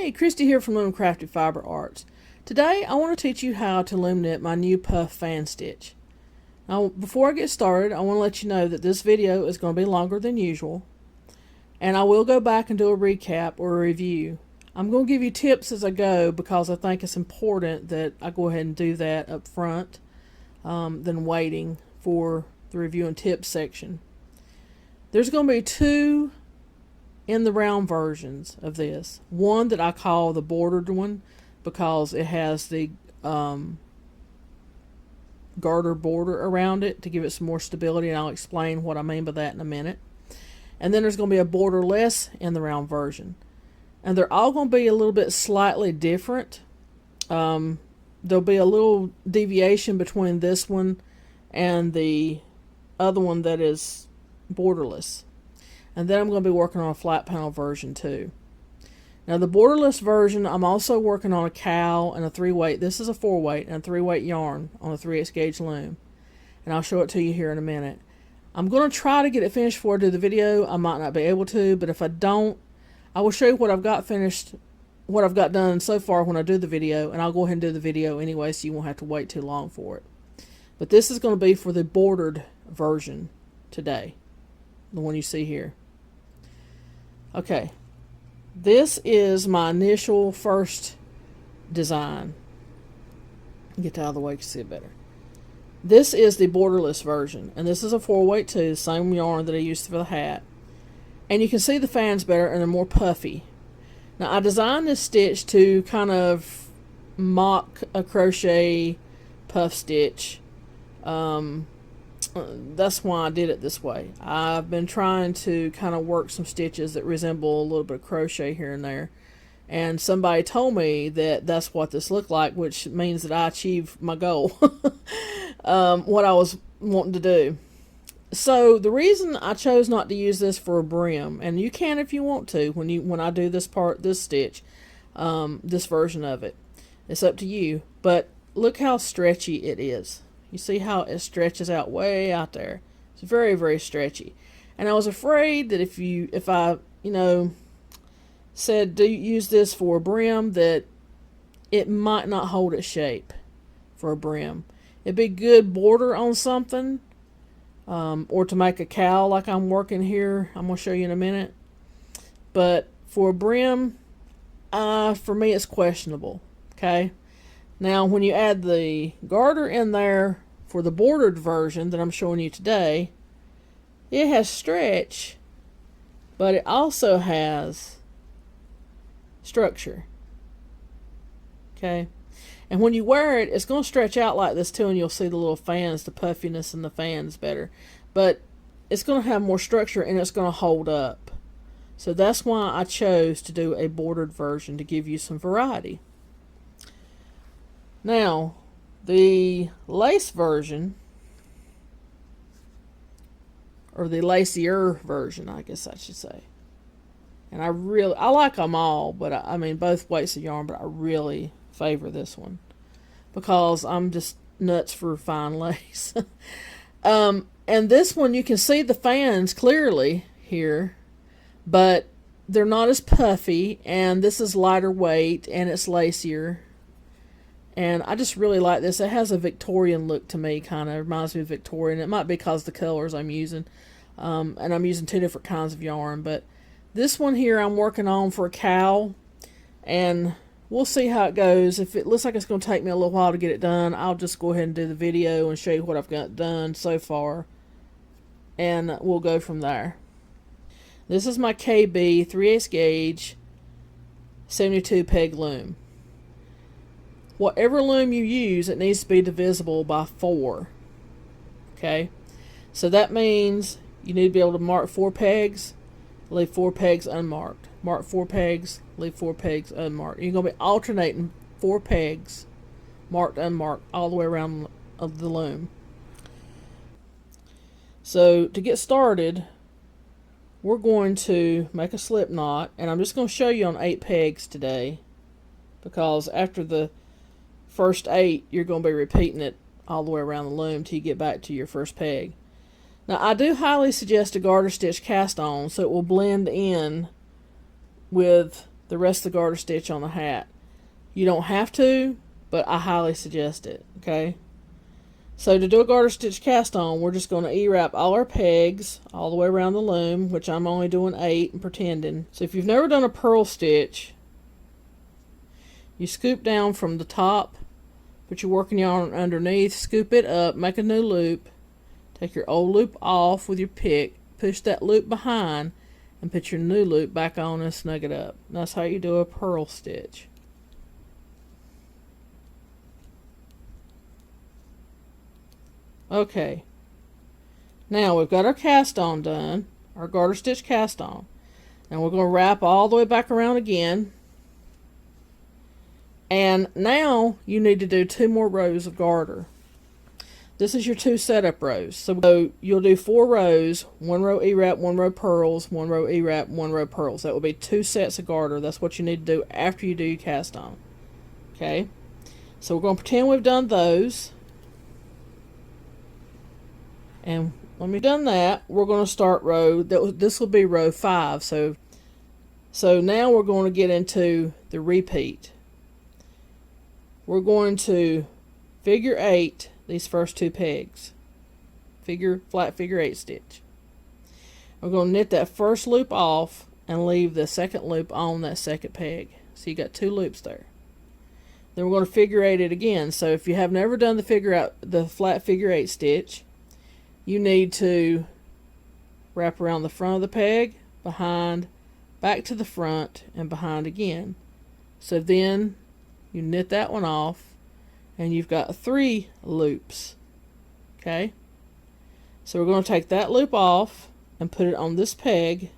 Hey, Christy here from loomingcraftyfiberarts. Today I want to teach you how to loom knit my new puff fan stitch. Now before I get started, I want to let you know that this video is going to be longer than usual, and I will go back and do a recap or a review. I'm going to give you tips as I go because I think it's important that I go ahead and do that up front than waiting for the review and tips section. There's going to be two in the round versions of this. One that I call the bordered one because it has the garter border around it to give it some more stability, and I'll explain what I mean by that in a minute. And then there's going to be a borderless in the round version, and they're all going to be a little bit slightly different. There'll be a little deviation between this one and the other one that is borderless. And then I'm going to be working on a flat panel version too. Now the borderless version, I'm also working on a cowl and a 3-weight. This is a 4-weight and a 3-weight yarn on a 3/8 gauge loom. And I'll show it to you here in a minute. I'm going to try to get it finished before I do the video. I might not be able to, but if I don't, I will show you what I've got finished, what I've got done so far when I do the video, and I'll go ahead and do the video anyway so you won't have to wait too long for it. But this is going to be for the bordered version today, the one you see here. Okay, this is my initial first design. Get out of the way to see it better. This is the borderless version, and this is a 4-weight too, same yarn that I used for the hat. And you can see the fans better, and they're more puffy. Now I designed this stitch to kind of mock a crochet puff stitch. That's why I did it this way. I've been trying to kind of work some stitches that resemble a little bit of crochet here and there, and somebody told me that that's what this looked like, which means that I achieved my goal. What I was wanting to do. So the reason I chose not to use this for a brim, and you can if you want to when I do this stitch, this version of it, it's up to you, but look how stretchy it is. You see how it stretches out way out there. It's very, very stretchy. And I was afraid that if I said do use this for a brim, that it might not hold its shape for a brim. It'd be good border on something, or to make a cowl like I'm working here. I'm going to show you in a minute. But for a brim, for me it's questionable. Okay. Now, when you add the garter in there for the bordered version that I'm showing you today, it has stretch, but it also has structure. Okay? And when you wear it, it's going to stretch out like this too, and you'll see the little fans, the puffiness in the fans better. But it's going to have more structure, and it's going to hold up. So that's why I chose to do a bordered version, to give you some variety. Now, the lace version, or the lacier version, I guess I should say. And I like them all, but I mean both weights of yarn, but I really favor this one because I'm just nuts for fine lace. And this one, you can see the fans clearly here, but they're not as puffy, and this is lighter weight and it's lacier. And I just really like this. It has a Victorian look to me, kind of reminds me of Victorian. It might be because the colors I'm using. And I'm using two different kinds of yarn. But this one here I'm working on for a cowl. And we'll see how it goes. If it looks like it's going to take me a little while to get it done, I'll just go ahead and do the video and show you what I've got done so far. And we'll go from there. This is my KB 3/8 gauge 72 peg loom. Whatever loom you use, it needs to be divisible by 4. Okay? So that means you need to be able to mark 4 pegs, leave 4 pegs unmarked. Mark 4 pegs, leave 4 pegs unmarked. You're going to be alternating 4 pegs, marked, unmarked, all the way around of the loom. So to get started, we're going to make a slip knot, and I'm just going to show you on 8 pegs today, because after the first 8, you're going to be repeating it all the way around the loom till you get back to your first peg. Now, I do highly suggest a garter stitch cast on so it will blend in with the rest of the garter stitch on the hat. You don't have to, but I highly suggest it, okay? So to do a garter stitch cast on, we're just going to E-wrap all our pegs all the way around the loom, which I'm only doing 8 and pretending. So if you've never done a purl stitch, you scoop down from the top, put your working yarn underneath, scoop it up, make a new loop, take your old loop off with your pick, push that loop behind, and put your new loop back on and snug it up. And that's how you do a purl stitch. Okay, now we've got our cast on done, our garter stitch cast on. Now we're going to wrap all the way back around again. And now you need to do 2 more rows of garter. This is your 2 setup rows. So you'll do 4 rows, 1 row E-wrap, 1 row purls, 1 row E-wrap, 1 row purls. That will be 2 sets of garter. That's what you need to do after you do your cast on. Okay, so we're going to pretend we've done those. And when we've done that, we're going to start this will be row 5. So now we're going to get into the repeat. We're going to figure 8 these first 2 pegs. Flat figure 8 stitch. We're going to knit that first loop off and leave the second loop on that second peg. So you got 2 loops there. Then we're going to figure 8 it again. So if you have never done the flat figure 8 stitch, you need to wrap around the front of the peg, behind, back to the front, and behind again. So then you knit that one off, and you've got 3 loops. Okay? So we're going to take that loop off and put it on this peg,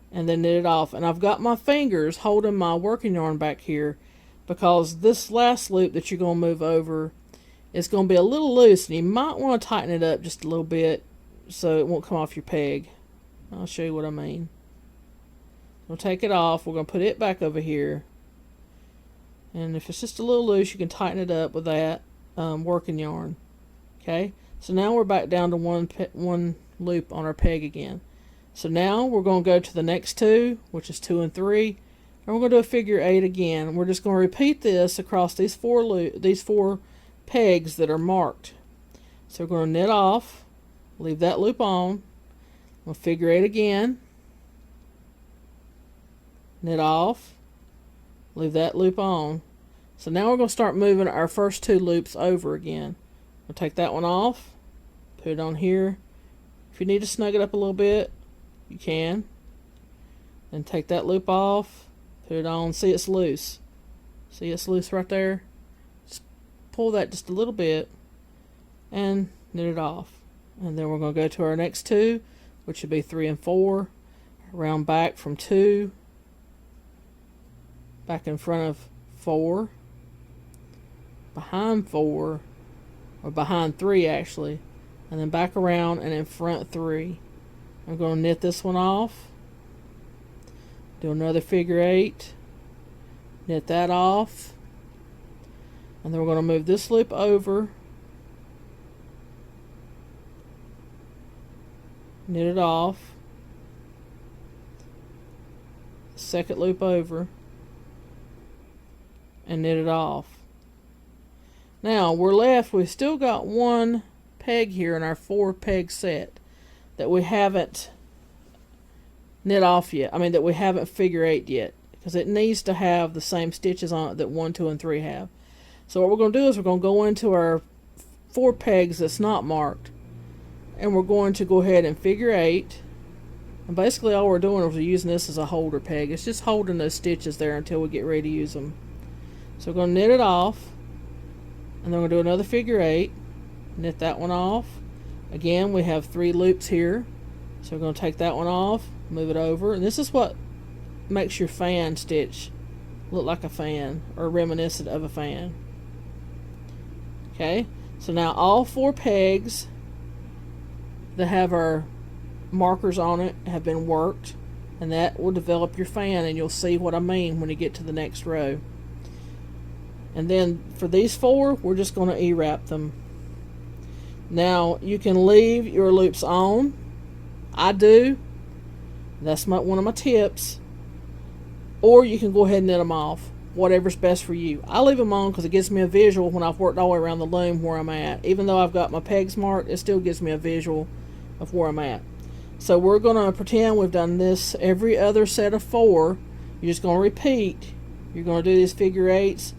and then knit it off. And I've got my fingers holding my working yarn back here, because this last loop that you're going to move over, it's going to be a little loose, and you might want to tighten it up just a little bit so it won't come off your peg. I'll show you what I mean. We'll take it off. We're going to put it back over here. And if it's just a little loose, you can tighten it up with that working yarn. Okay? So now we're back down to one loop on our peg again. So now we're going to go to the next 2, which is 2 and 3. And we're going to do a figure 8 again. We're just going to repeat this across these 4 pegs that are marked. So we're going to knit off, leave that loop on, we'll figure 8 again, knit off, leave that loop on. So now we're going to start moving our first 2 loops over again. We'll take that one off, put it on here. If you need to snug it up a little bit, you can. Then take that loop off, put it on. See, it's loose. See, it's loose right there. Pull that just a little bit and knit it off. And then we're going to go to our next 2, which would be 3 and 4. Round back from 2, back in front of 4, behind 4, or behind 3 actually, and then back around and in front 3. I'm going to knit this one off, do another figure 8, knit that off. And then we're going to move this loop over, knit it off, second loop over, and knit it off. Now we're left, we've still got 1 peg here in our 4 peg set that we haven't knit off yet. That we haven't figure 8 yet, because it needs to have the same stitches on it that 1, 2, and 3 have. So what we're going to do is we're going to go into our 4 pegs that's not marked, and we're going to go ahead and figure 8. And basically all we're doing is we're using this as a holder peg. It's just holding those stitches there until we get ready to use them. So we're going to knit it off, and then we're going to do another figure 8, knit that one off. Again, we have 3 loops here, so we're going to take that one off, move it over, and this is what makes your fan stitch look like a fan, or reminiscent of a fan. Okay, so now all 4 pegs that have our markers on it have been worked, and that will develop your fan, and you'll see what I mean when you get to the next row. And then for these 4, we're just going to E-wrap them. Now you can leave your loops on. I do. That's one of my tips. or you can go ahead and knit them off, whatever's best for you. I leave them on because it gives me a visual when I've worked all the way around the loom where I'm at. Even though I've got my pegs marked, it still gives me a visual of where I'm at. So we're going to pretend we've done this every other set of 4. You're just going to repeat. You're going to do these figure 8s,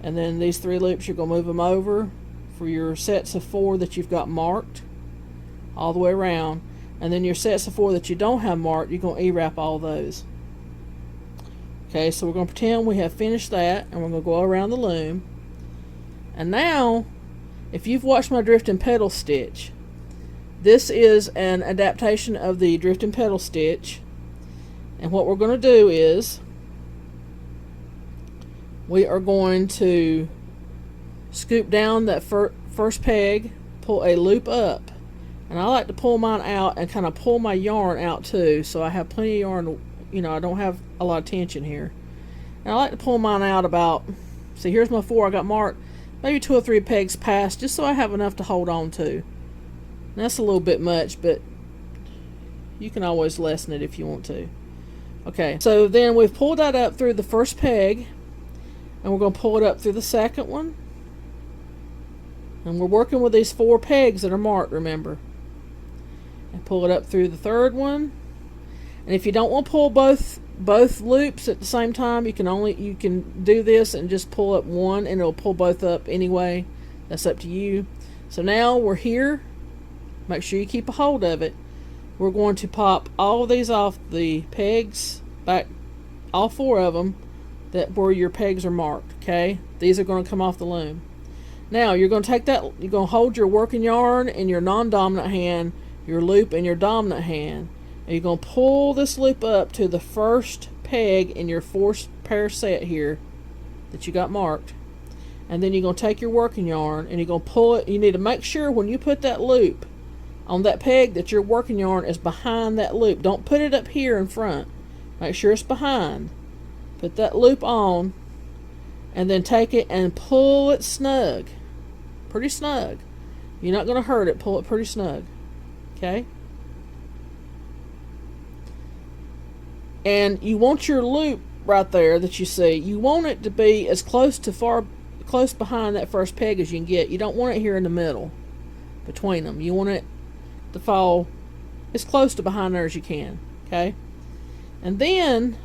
and then these 3 loops, you're going to move them over for your sets of 4 that you've got marked all the way around. And then your sets of 4 that you don't have marked, you're going to E-wrap all those. Okay, so we're going to pretend we have finished that, and we're going to go around the loom. And now, if you've watched my drift and pedal stitch, this is an adaptation of the drift and pedal stitch. And what we're going to do is, we are going to scoop down that first peg, pull a loop up. And I like to pull mine out and kind of pull my yarn out too, so I have plenty of yarn. You know, I don't have a lot of tension here. And I like to pull mine out about, see, here's my 4 I got marked, maybe 2 or 3 pegs past, just so I have enough to hold on to. And that's a little bit much, but you can always lessen it if you want to. Okay, so then we've pulled that up through the first peg, and we're going to pull it up through the second one. And we're working with these 4 pegs that are marked, remember. And pull it up through the third one. And if you don't want to pull both loops at the same time, you can do this and just pull up one, and it'll pull both up anyway. That's up to you. So now we're here. Make sure you keep a hold of it. We're going to pop all of these off the pegs, back, all 4 of them, that where your pegs are marked. Okay, these are going to come off the loom. Now you're going to take that. You're going to hold your working yarn in your non-dominant hand, your loop in your dominant hand. And you're going to pull this loop up to the first peg in your 4-pair set here that you got marked. And then you're going to take your working yarn and you're going to pull it. You need to make sure when you put that loop on that peg that your working yarn is behind that loop. Don't put it up here in front. Make sure it's behind. Put that loop on and then take it and pull it snug. Pretty snug. You're not going to hurt it. Pull it pretty snug. Okay? And you want your loop right there that you see, you want it to be as close behind that first peg as you can get. You don't want it here in the middle between them. You want it to fall as close to behind there as you can. Okay? And then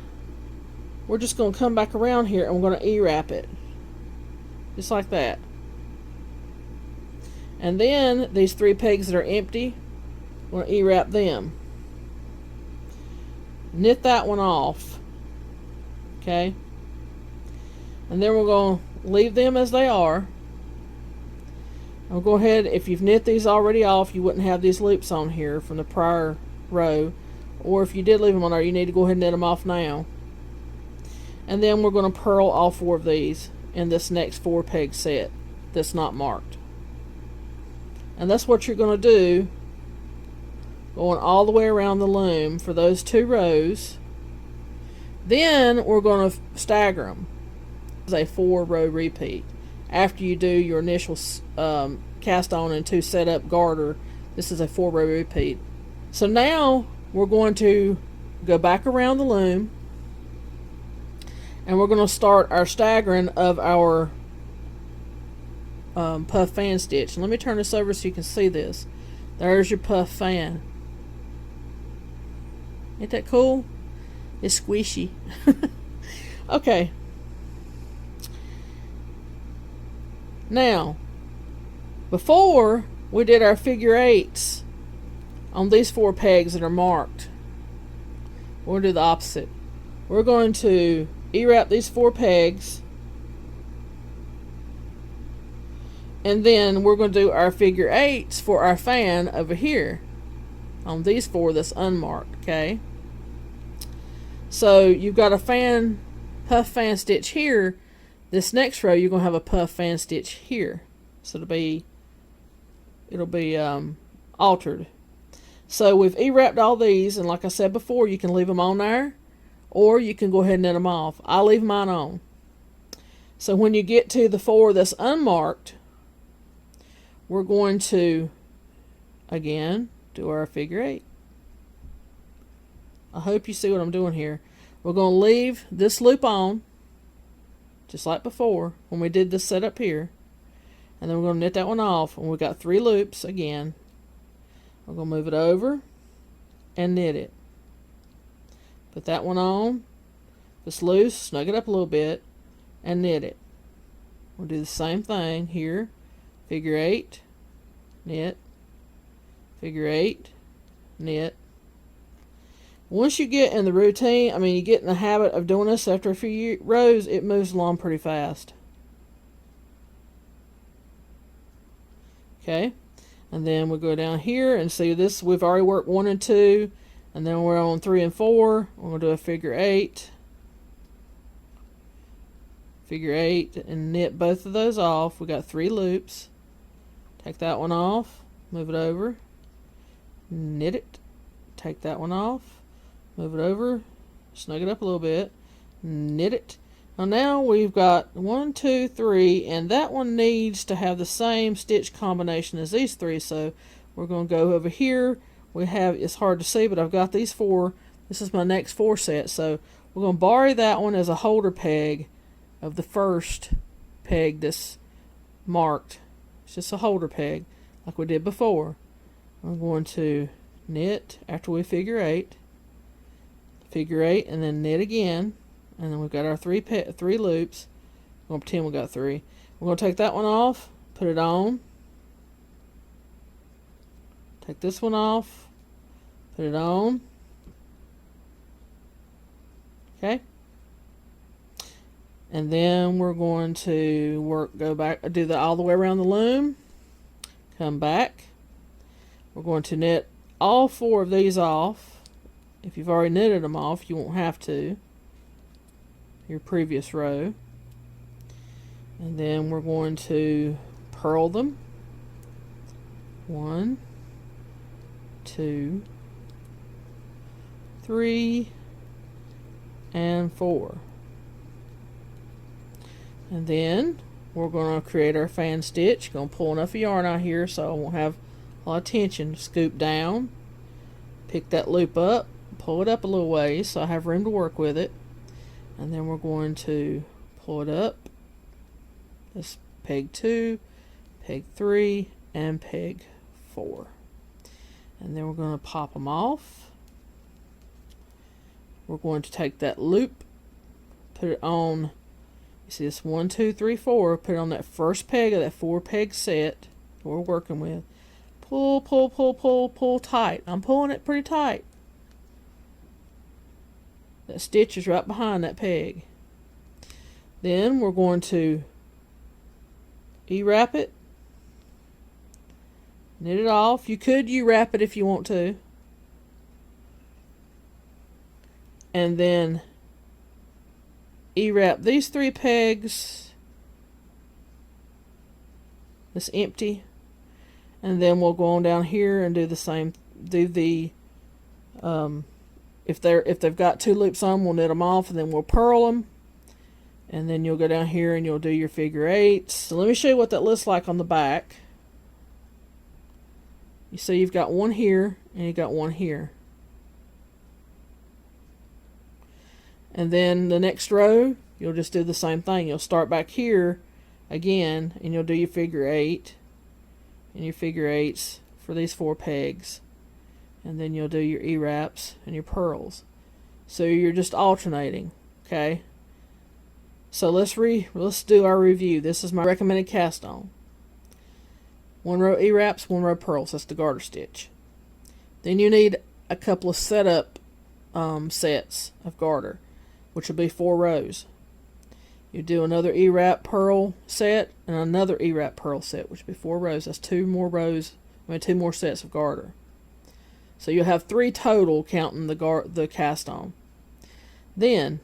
we're just going to come back around here and we're going to E-wrap it. Just like that. And then these 3 pegs that are empty, we're going to E-wrap them. Knit that one off. Okay? And then we're going to leave them as they are. And we'll go ahead, if you've knit these already off, you wouldn't have these loops on here from the prior row. Or if you did leave them on there, you need to go ahead and knit them off now. And then we're going to purl all 4 of these in this next 4 peg set that's not marked. And that's what you're going to do, going all the way around the loom for those 2 rows. Then we're going to stagger them. It's a 4-row repeat. After you do your initial cast on and 2 set up garter, this is a 4-row repeat. So now we're going to go back around the loom, and we're going to start our staggering of our puff fan stitch. And let me turn this over so you can see this. There's your puff fan. Ain't that cool? It's squishy. Okay. Now, before we did our figure 8s on these 4 pegs that are marked, we're going to do the opposite. We're going to E-wrap these 4 pegs, and then we're going to do our figure 8s for our fan over here on these 4 that's unmarked. Okay, so you've got a fan, puff fan stitch here. This next row you're going to have a puff fan stitch here, so it'll be altered. So we've E-wrapped all these, and like I said before, you can leave them on there, or you can go ahead and knit them off. I leave mine on. So when you get to the 4 that's unmarked, we're going to, again, do our figure 8. I hope you see what I'm doing here. We're going to leave this loop on, just like before when we did this setup here. And then we're going to knit that one off. And we've got 3 loops again. We're going to move it over and knit it. Put that one on. If it's loose, snug it up a little bit and knit it. We'll do the same thing here. Figure 8, knit, figure 8, knit. Once you get in the routine, you get in the habit of doing this after a few rows, it moves along pretty fast. Okay, and then we'll go down here and see this. We've already worked 1 and 2, and then we're on 3 and 4. We're going to do a figure 8. Figure 8 and knit both of those off. We got 3 loops. Take that one off, move it over, knit it, take that one off, move it over, snug it up a little bit, knit it. Now we've got 1, 2, 3, and that one needs to have the same stitch combination as these 3, so we're going to go over here. We have, it's hard to see, but I've got these 4. This is my next 4 set, so we're going to borrow that one as a holder peg of the first peg that's marked. It's just a holder peg like we did before. I'm going to knit after we figure 8, and then knit again, and then we've got our 3 loops. I'm going to pretend we got 3. We're going to take that one off, put it on, take this one off, put it on. Okay, and then we're going to go back, do that all the way around the loom, come back. We're going to knit all 4 of these off. If you've already knitted them off, you won't have to, your previous row. And then we're going to purl them. 1, 2, 3, and 4. And then we're going to create our fan stitch. Going to pull enough yarn out here so I won't have a lot of tension. Scoop down, pick that loop up, pull it up a little ways so I have room to work with it. And then we're going to pull it up. This peg 2, peg 3, and peg 4. And then we're going to pop them off. We're going to take that loop, put it on. You see this 1, 2, 3, 4. Put it on that first peg of that 4 peg set we're working with. Pull, pull, pull, pull, pull tight. I'm pulling it pretty tight. That stitch is right behind that peg. Then we're going to E-wrap it, knit it off. You could U-wrap it if you want to. And then E-wrap these 3 pegs. This empty. And then we'll go on down here and do the same. Do the if they've got 2 loops on, we'll knit them off, and then we'll purl them. And then you'll go down here and you'll do your figure 8s. So let me show you what that looks like on the back. You see you've got one here and you've got one here. And then the next row, you'll just do the same thing. You'll start back here again and you'll do your figure 8 and your figure 8s for these 4 pegs. And then you'll do your E-wraps and your purls. So you're just alternating, okay? So let's do our review. This is my recommended cast on. 1 row E-wraps, 1 row purls. That's the garter stitch. Then you need a couple of setup sets of garter, which will be 4 rows. You do another E-wrap purl set and another E-wrap purl set, which will be 4 rows. That's 2 more rows. 2 more sets of garter. So you'll have 3 total, counting the cast on. Then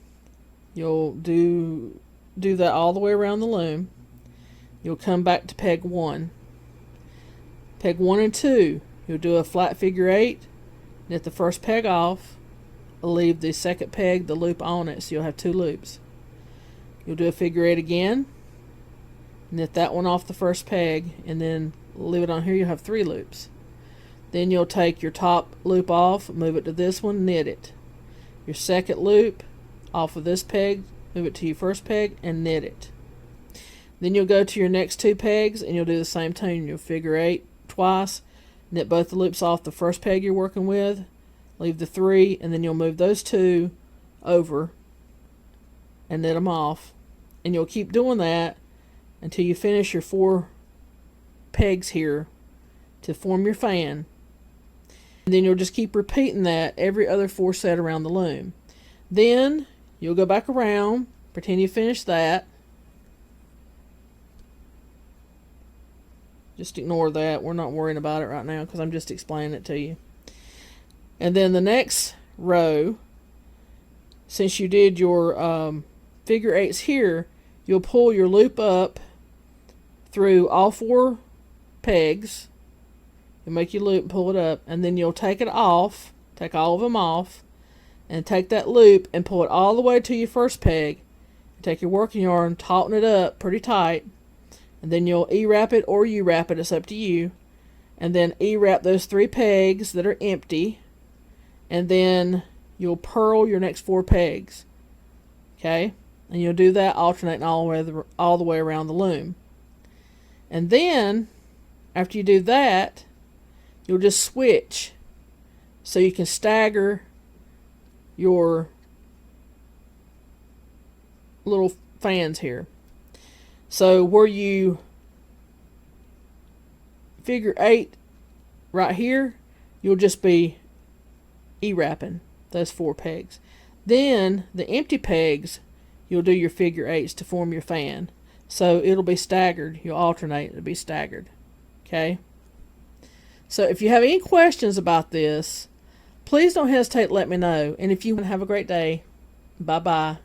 you'll do that all the way around the loom. You'll come back to peg 1. Peg 1 and 2, you'll do a flat figure 8, knit the first peg off, leave the second peg, the loop on it, so you'll have 2 loops. You'll do a figure 8 again, knit that one off the first peg, and then leave it on here. You'll have 3 loops. Then you'll take your top loop off, move it to this one, knit it. Your second loop, off of this peg, move it to your first peg, and knit it. Then you'll go to your next 2 pegs and you'll do the same thing. You'll figure 8 twice, knit both the loops off the first peg you're working with, leave the 3, and then you'll move those 2 over and knit them off. And you'll keep doing that until you finish your 4 pegs here to form your fan. And then you'll just keep repeating that every other 4 set around the loom. Then you'll go back around, pretend you finished that. Just ignore that. We're not worrying about it right now because I'm just explaining it to you. And then the next row, since you did your figure 8s here, you'll pull your loop up through all 4 pegs. You'll make your loop and pull it up, and then you'll take it off, take all of them off, and take that loop and pull it all the way to your first peg. Take your working yarn, tauten it up pretty tight, and then you'll E-wrap it or U-wrap it, it's up to you. And then E-wrap those 3 pegs that are empty, and then you'll purl your next 4 pegs. Okay? And you'll do that alternating all the way around the loom. And then, after you do that, you'll just switch so you can stagger your little fans here. So where you figure 8 right here, you'll just be E-wrapping those 4 pegs. Then the empty pegs, you'll do your figure 8s to form your fan. So it'll be staggered. You'll alternate. It'll be staggered. Okay? So if you have any questions about this, please don't hesitate to let me know. And if you want to have a great day, bye-bye.